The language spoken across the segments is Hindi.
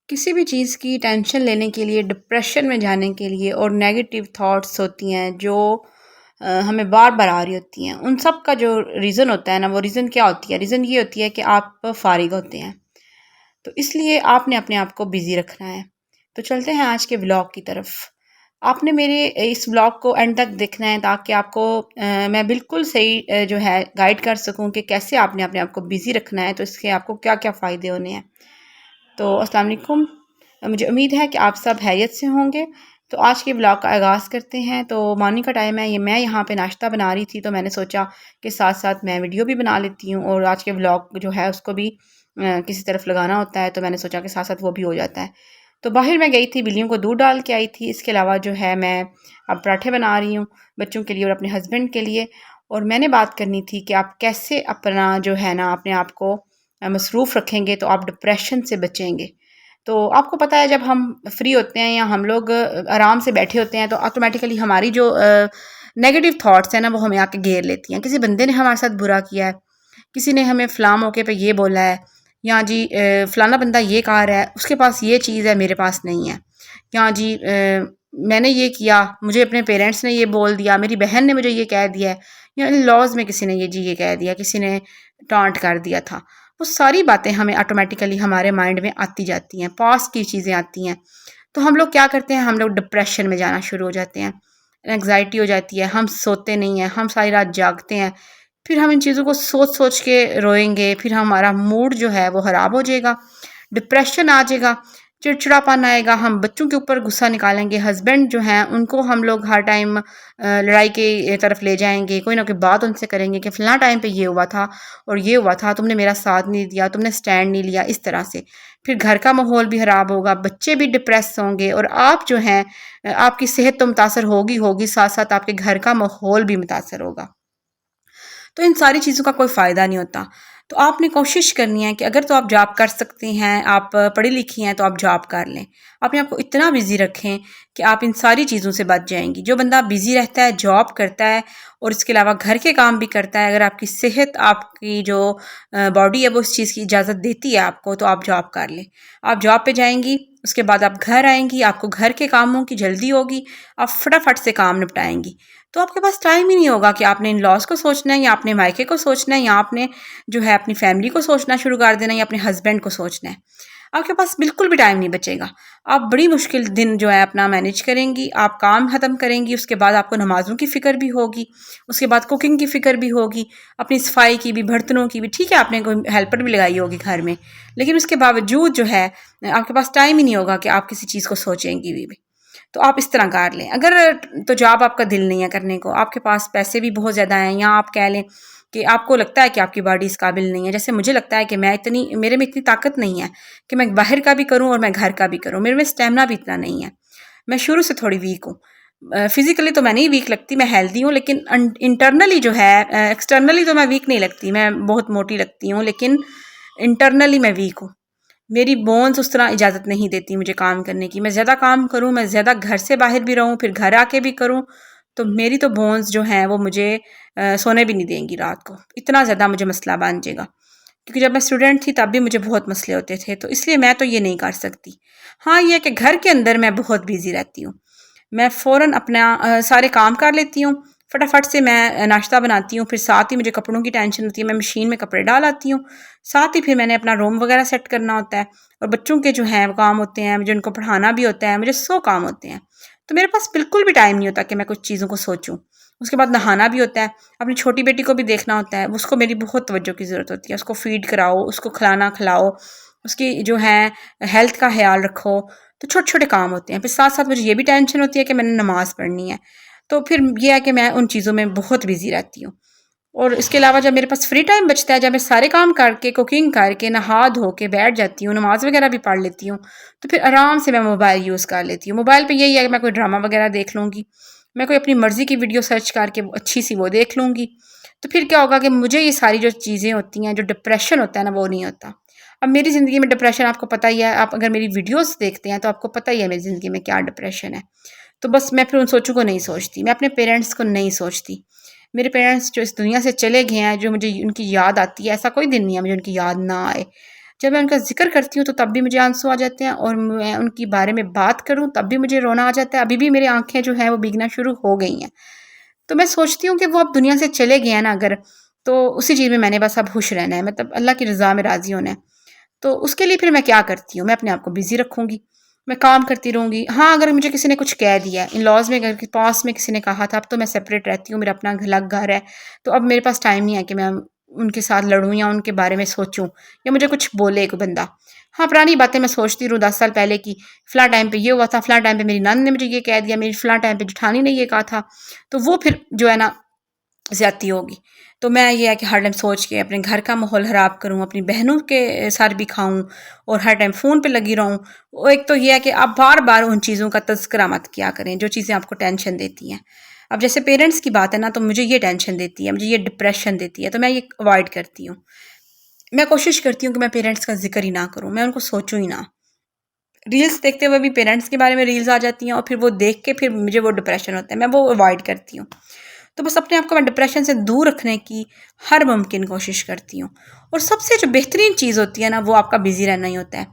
किसी भी चीज़ की टेंशन लेने के लिए, डिप्रेशन में जाने के लिए और नेगेटिव थॉट्स होती हैं जो हमें बार-बार आ रही होती हैं, उन सब का जो रीज़न होता है ना, वो रीज़न क्या होती है? रीज़न ये होती है कि आप फ़ारिग होते हैं। तो इसलिए आपने अपने आप को बिज़ी रखना है। तो चलते हैं आज के व्लॉग की तरफ। आपने मेरे इस व्लॉग को एंड तक देखना है ताकि आपको मैं बिल्कुल सही जो है गाइड कर सकूँ कि कैसे आपने अपने आप को बिज़ी रखना है, तो इसके आपको क्या-क्या फ़ायदे होने हैं। तो अस्सलाम वालेकुम। मुझे उम्मीद है कि आप सब खैरियत से होंगे। तो आज के ब्लॉग का आगाज़ करते हैं। तो मॉर्निंग का टाइम है, ये मैं यहाँ पे नाश्ता बना रही थी, तो मैंने सोचा कि साथ-साथ मैं वीडियो भी बना लेती हूँ और आज के ब्लॉग जो है उसको भी किसी तरफ लगाना होता है, तो मैंने सोचा कि साथ-साथ वो भी हो जाता है। तो बाहर मैं गई थी, बिल्लियों को दूध डाल के आई थी। इसके अलावा जो है मैं अब पराठे बना रही हूँ बच्चों के लिए और अपने हस्बैंड के लिए। और मैंने बात करनी थी कि आप कैसे अपना जो है ना अपने आप को मसरूफ़ रखेंगे तो आप डिप्रेशन से बचेंगे। तो आपको पता है जब हम फ्री होते हैं या हम लोग आराम से बैठे होते हैं तो ऑटोमेटिकली हमारी जो नेगेटिव थॉट्स हैं ना वो हमें आके घेर लेती हैं। किसी बंदे ने हमारे साथ बुरा किया है, किसी ने हमें फ़लाँ मौके पे ये बोला है, या जी फ़लाना बंदा ये कहा रहा है, उसके पास ये चीज़ है मेरे पास नहीं है, या जी मैंने ये किया, मुझे अपने पेरेंट्स ने ये बोल दिया, मेरी बहन ने मुझे ये कह दिया है, या इन लॉज़ में किसी ने ये कह दिया, किसी ने टांट कर दिया था। वो सारी बातें हमें ऑटोमेटिकली हमारे माइंड में आती जाती हैं, पास्ट की चीज़ें आती हैं। तो हम लोग क्या करते हैं, हम लोग डिप्रेशन में जाना शुरू हो जाते हैं, एंग्जाइटी हो जाती है, हम सोते नहीं हैं, हम सारी रात जागते हैं, फिर हम इन चीज़ों को सोच सोच के रोएंगे, फिर हमारा मूड जो है वो ख़राब हो जाएगा, डिप्रेशन आ जाएगा, चिड़चिड़ापन आएगा, हम बच्चों के ऊपर गुस्सा निकालेंगे, हस्बैंड जो हैं उनको हम लोग हर टाइम लड़ाई के तरफ ले जाएंगे, कोई ना कोई बात उनसे करेंगे कि फ़लाँ टाइम पे ये हुआ था और ये हुआ था, तुमने मेरा साथ नहीं दिया, तुमने स्टैंड नहीं लिया, इस तरह से। फिर घर का माहौल भी ख़राब होगा, बच्चे भी डिप्रेस होंगे और आप जो हैं आपकी सेहत तो मुतासर होगी होगी, साथ साथ आपके घर का माहौल भी मुतासर होगा। तो इन सारी चीज़ों का कोई फ़ायदा नहीं होता। तो आपने कोशिश करनी है कि अगर तो आप जॉब कर सकती हैं, आप पढ़ी लिखी हैं तो आप जॉब कर लें। अपने आप को इतना बिज़ी रखें कि आप इन सारी चीज़ों से बच जाएँगी। जो बंदा बिज़ी रहता है, जॉब करता है और इसके अलावा घर के काम भी करता है, अगर आपकी सेहत, आपकी जो बॉडी है वो इस चीज़ की इजाज़त देती है आपको, तो आप जॉब कर लें। आप जॉब पे जाएँगी, उसके बाद आप घर आएँगी, आपको घर के कामों की जल्दी होगी, आप फटाफट से काम निपटाएँगी। तो आपके पास टाइम ही नहीं होगा कि आपने इन लॉज को सोचना है या अपने मायके को सोचना है या आपने जो है अपनी फैमिली को सोचना शुरू कर देना है या अपने हस्बैंड को सोचना है। आपके पास बिल्कुल भी टाइम नहीं बचेगा। आप बड़ी मुश्किल दिन जो है अपना मैनेज करेंगी, आप काम ख़त्म करेंगी, उसके बाद आपको नमाज़ों की फ़िक्र भी होगी, उसके बाद कुकिंग की फ़िक्र भी होगी, अपनी सफाई की भी, बर्तनों की भी। ठीक है, आपने कोई हेल्पर भी लगाई होगी घर में, लेकिन उसके बावजूद जो है आपके पास टाइम ही नहीं होगा कि आप किसी चीज़ को सोचेंगी भी। तो आप इस तरह कर लें। अगर तो जॉब आपका दिल नहीं है करने को, आपके पास पैसे भी बहुत ज़्यादा हैं, या आप कह लें कि आपको लगता है कि आपकी बॉडी इस काबिल नहीं है। जैसे मुझे लगता है कि मेरे में इतनी ताकत नहीं है कि मैं बाहर का भी करूँ और मैं घर का भी करूँ। मेरे में स्टैमिना भी इतना नहीं है। मैं शुरू से थोड़ी वीक हूँ। फिज़िकली तो मैं नहीं वीक लगती, मैं हेल्दी हूँ, लेकिन इंटरनली जो है एक्सटर्नली तो मैं वीक नहीं लगती, मैं बहुत मोटी लगती हूँ, लेकिन इंटरनली मैं वीक हूँ। मेरी बोन्स उस तरह इजाज़त नहीं देती मुझे काम करने की। मैं ज़्यादा काम करूँ, मैं ज़्यादा घर से बाहर भी रहूँ, फिर घर आके भी करूँ, तो मेरी तो बोन्स जो हैं वो मुझे सोने भी नहीं देंगी रात को। इतना ज़्यादा मुझे मसला बन जाएगा। क्योंकि जब मैं स्टूडेंट थी तब भी मुझे बहुत मसले होते थे, तो इसलिए मैं तो ये नहीं कर सकती। हाँ, ये है कि घर के अंदर मैं बहुत बिज़ी रहती हूँ। मैं फ़ौरन अपना सारे काम कर लेती हूँ, फटाफट से मैं नाश्ता बनाती हूँ, फिर साथ ही मुझे कपड़ों की टेंशन होती है, मैं मशीन में कपड़े डाल आती हूँ, साथ ही फिर मैंने अपना रूम वगैरह सेट करना होता है और बच्चों के जो हैं वो काम होते हैं, मुझे उनको पढ़ाना भी होता है, मुझे 100 काम होते हैं। तो मेरे पास बिल्कुल भी टाइम नहीं होता कि मैं कुछ चीज़ों को सोचूँ। उसके बाद नहाना भी होता है, अपनी छोटी बेटी को भी देखना होता है, उसको मेरी बहुत तवज्जो की ज़रूरत होती है, उसको फ़ीड कराओ, उसको खिलाना खिलाओ, उसकी जो है हेल्थ का ख़्याल रखो, तो छोटे-छोटे काम होते हैं। फिर साथ-साथ मुझे ये भी टेंशन होती है कि मैंने नमाज़ पढ़नी है। तो फिर ये है कि मैं उन चीज़ों में बहुत बिज़ी रहती हूँ। और इसके अलावा जब मेरे पास फ्री टाइम बचता है, जब मैं सारे काम करके, कुकिंग करके, नहा धो के बैठ जाती हूँ, नमाज़ वगैरह भी पढ़ लेती हूँ, तो फिर आराम से मैं मोबाइल यूज़ कर लेती हूँ। मोबाइल पे यही है कि मैं कोई ड्रामा वगैरह देख लूँगी, मैं कोई अपनी मर्ज़ी की वीडियो सर्च करके अच्छी-सी वो देख लूँगी। तो फिर क्या होगा कि मुझे ये सारी जो चीज़ें होती हैं, जो डिप्रेशन होता है ना, वो नहीं होता। अब मेरी ज़िंदगी में डिप्रेशन आपको पता ही है, आप अगर मेरी वीडियोज़ देखते हैं, तो आपको पता ही है मेरी ज़िंदगी में क्या डिप्रेशन है। तो बस मैं फिर उन सोचों को नहीं सोचती, मैं अपने पेरेंट्स को नहीं सोचती। मेरे पेरेंट्स जो इस दुनिया से चले गए हैं, जो मुझे उनकी याद आती है, ऐसा कोई दिन नहीं है मुझे उनकी याद ना आए। जब मैं उनका ज़िक्र करती हूँ तो तब भी मुझे आंसू आ जाते हैं, और मैं उनके बारे में बात करूँ तब भी मुझे रोना आ जाता है। अभी भी मेरी आँखें जो हैं वो भीगना शुरू हो गई हैं। तो मैं सोचती हूँ कि वो अब दुनिया से चले गए हैं ना अगर, तो उसी चीज़ में मैंने बस अब खुश रहना है, मतलब अल्लाह की रज़ा में राज़ी होना है। तो उसके लिए फिर मैं क्या करती हूँ, मैं अपने आप को बिज़ी रखूँगी, मैं काम करती रहूँगी। हाँ, अगर मुझे किसी ने कुछ कह दिया है, इन-लॉज़ में घर के पास में किसी ने कहा था, अब तो मैं सेपरेट रहती हूँ, मेरा अपना अलग घर है, तो अब मेरे पास टाइम नहीं है कि मैं उनके साथ लड़ूँ या उनके बारे में सोचूँ या मुझे कुछ बोले कोई बंदा। हाँ, पुरानी बातें मैं सोचती रहूँ 10 साल पहले की, फ़लाँ टाइम पे ये हुआ था, फ़लाँ टाइम पे मेरी नंद ने मुझे ये कह दिया, मेरी फ़लाँ टाइम पे जेठानी ने ये कहा था, तो वो फिर जो है ना ज़्यादती होगी। तो मैं ये है कि हर टाइम सोच के अपने घर का माहौल ख़राब करूँ, अपनी बहनों के सर भी खाऊँ और हर टाइम फ़ोन पे लगी रहूँ। वो एक तो ये है कि आप बार-बार उन चीज़ों का तज़किरा मत किया करें, जो चीज़ें आपको टेंशन देती हैं। अब जैसे पेरेंट्स की बात है ना, तो मुझे ये टेंशन देती है, मुझे ये डिप्रेशन देती है, तो मैं ये अवॉइड करती हूँ। मैं कोशिश करती हूँ कि मैं पेरेंट्स का ज़िक्र ही ना करूँ, मैं उनको सोचूँ ही ना। रील्स देखते हुए भी पेरेंट्स के बारे में रील्स आ जाती हैं और फिर वो देख के फिर मुझे वो डिप्रेशन होता है, मैं वो अवॉइड करती हूँ। तो बस अपने आप को मैं डिप्रेशन से दूर रखने की हर मुमकिन कोशिश करती हूँ। और सबसे जो बेहतरीन चीज़ होती है ना, वो आपका बिज़ी रहना ही होता है।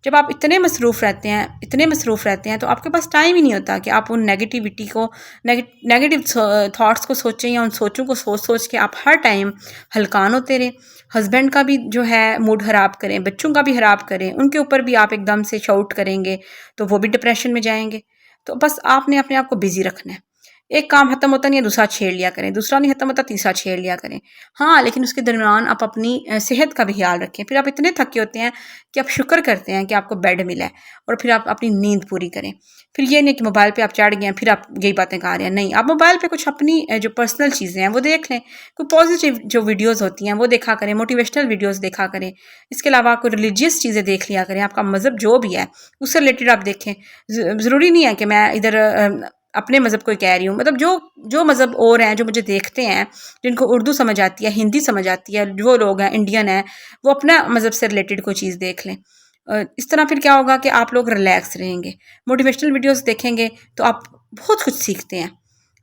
जब आप इतने मसरूफ़ रहते हैं, तो आपके पास टाइम ही नहीं होता कि आप उन नेगेटिविटी को, नेगेटिव थॉट्स को सोचें या उन सोचों को सोच-सोच के आप हर टाइम हलकान होते रहें। हस्बैंड का भी जो है मूड ख़राब करें, बच्चों का भी ख़राब करें, उनके ऊपर भी आप एकदम से शाउट करेंगे, तो वो भी डिप्रेशन में जाएँगे। तो बस आपने अपने आप को बिज़ी रखना है। एक काम खत्म होता नहीं है, दूसरा छेड़ लिया करें, दूसरा नहीं खत्म होता, तीसरा छेड़ लिया करें। हाँ, लेकिन उसके दरमियान आप अपनी सेहत का भी ख़्याल रखें। फिर आप इतने थके होते हैं कि आप शुक्र करते हैं कि आपको बेड मिला है, और फिर आप अपनी नींद पूरी करें। फिर ये नहीं कि मोबाइल पे आप चढ़ गए हैं, फिर आप यही बातें कर रहे हैं। नहीं, आप मोबाइल पे कुछ अपनी जो पर्सनल चीज़ें हैं, वो देख लें। कोई पॉज़िटिव जो वीडियोज़ होती हैं, वो देखा करें, मोटिवेशनल वीडियोज़ देखा करें। इसके अलावा कोई रिलीजियस चीज़ें देख लिया करें, आपका मज़हब जो भी है, उससे रिलेटेड आप देखें। ज़रूरी नहीं है कि मैं इधर अपने मज़हब को ही कह रही हूँ, मतलब जो जो मज़हब और हैं, जो मुझे देखते हैं, जिनको उर्दू समझ आती है, हिंदी समझ आती है, जो लोग हैं इंडियन हैं, वो अपना मज़हब से रिलेटेड कोई चीज़ देख लें। इस तरह फिर क्या होगा कि आप लोग रिलैक्स रहेंगे। मोटिवेशनल वीडियोज़ देखेंगे तो आप बहुत कुछ सीखते हैं।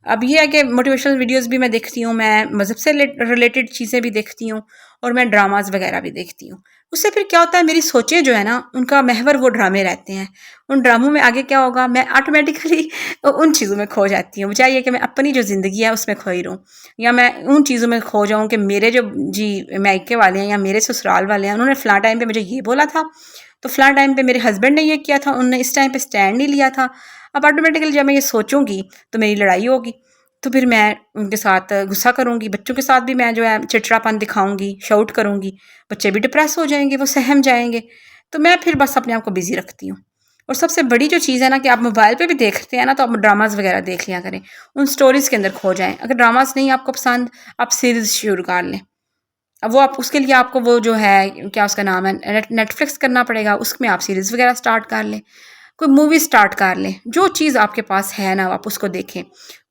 अब ये है कि मोटिवेशनल वीडियोज़ भी मैं देखती हूँ, मैं मज़हब से रिलेटेड चीज़ें भी देखती हूँ, और मैं ड्रामाज़ वग़ैरह भी देखती हूँ। उससे फिर क्या होता है, मेरी सोचें जो है ना, उनका महवर वो ड्रामे रहते हैं। उन ड्रामों में आगे क्या होगा, मैं ऑटोमेटिकली उन चीज़ों में खो जाती हूँ। चाहे ये कि मैं अपनी जो ज़िंदगी है उसमें खोई रहूँ, या मैं उन चीज़ों में खो जाऊँ कि मेरे जो मायके वाले हैं या मेरे ससुराल वाले हैं, उन्होंने फ़लाँ टाइम पे मुझे ये बोला था, तो फ़लाँ टाइम पे मेरे हस्बैंड ने ये किया था, उन्होंने इस टाइम पे स्टैंड नहीं लिया था। अब ऑटोमेटिकली जब मैं ये सोचूँगी तो मेरी लड़ाई होगी। तो फिर मैं उनके साथ गुस्सा करूँगी, बच्चों के साथ भी मैं जो है चिड़चिड़ापन दिखाऊँगी, शाउट करूँगी, बच्चे भी डिप्रेस हो जाएँगे, वो सहम जाएँगे। तो मैं फिर बस अपने आप को बिज़ी रखती हूँ। और सबसे बड़ी जो चीज़ है ना, कि आप मोबाइल पे भी देखते हैं ना, तो आप ड्रामाज़ वगैरह देख लिया करें, उन स्टोरीज़ के अंदर खो जाएँ। अगर ड्रामाज़ नहीं आपको पसंद, आप सीरीज़ शुरू कर लें। अब वो आप उसके लिए आपको वो जो है, क्या उसका नाम है, नेटफ्लिक्स करना पड़ेगा, उसमें आप सीरीज़ वगैरह स्टार्ट कर लें। कोई मूवी स्टार्ट कर लें, जो चीज़ आपके पास है ना, आप उसको देखें,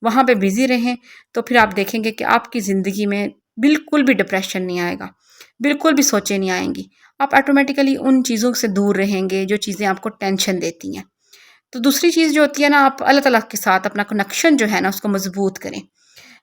वहाँ पे बिज़ी रहें, तो फिर आप देखेंगे कि आपकी ज़िंदगी में बिल्कुल भी डिप्रेशन नहीं आएगा, बिल्कुल भी सोचें नहीं आएँगी। आप ऑटोमेटिकली उन चीज़ों से दूर रहेंगे, जो चीज़ें आपको टेंशन देती हैं। तो दूसरी चीज़ जो होती है ना, आप अल्लाह ताला के साथ अपना कनेक्शन जो है ना, उसको मज़बूत करें।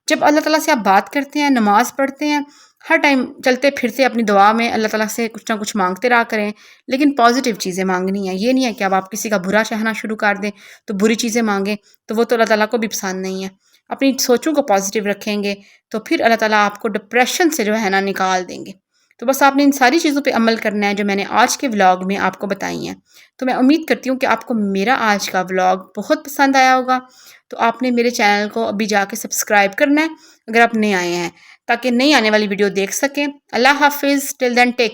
जब अल्लाह ताला से आप बात करते हैं, नमाज़ पढ़ते हैं, हर टाइम चलते-फिरते अपनी दुआ में अल्लाह ताला से कुछ ना कुछ माँगते रहा करें, लेकिन पॉज़िटिव चीज़ें माँगनी है। ये नहीं है कि अब आप किसी का बुरा चाहना शुरू कर दें, तो बुरी चीज़ें माँगें, तो वो तो अल्लाह ताला को भी पसंद नहीं है। अपनी सोचों को पॉज़िटिव रखेंगे, तो फिर अल्लाह ताला आपको डिप्रेशन से जो है ना निकाल देंगे। तो बस आपने इन सारी चीज़ों पे अमल करना है, जो मैंने आज के व्लॉग में आपको बताई हैं। तो मैं उम्मीद करती हूँ कि आपको मेरा आज का व्लॉग बहुत पसंद आया होगा। तो आपने मेरे चैनल को अभी जाके सब्सक्राइब करना है, अगर आप नए आए हैं, ताकि नई आने वाली वीडियो देख सकें। अल्लाह हाफ़िज़, टिल देन टेक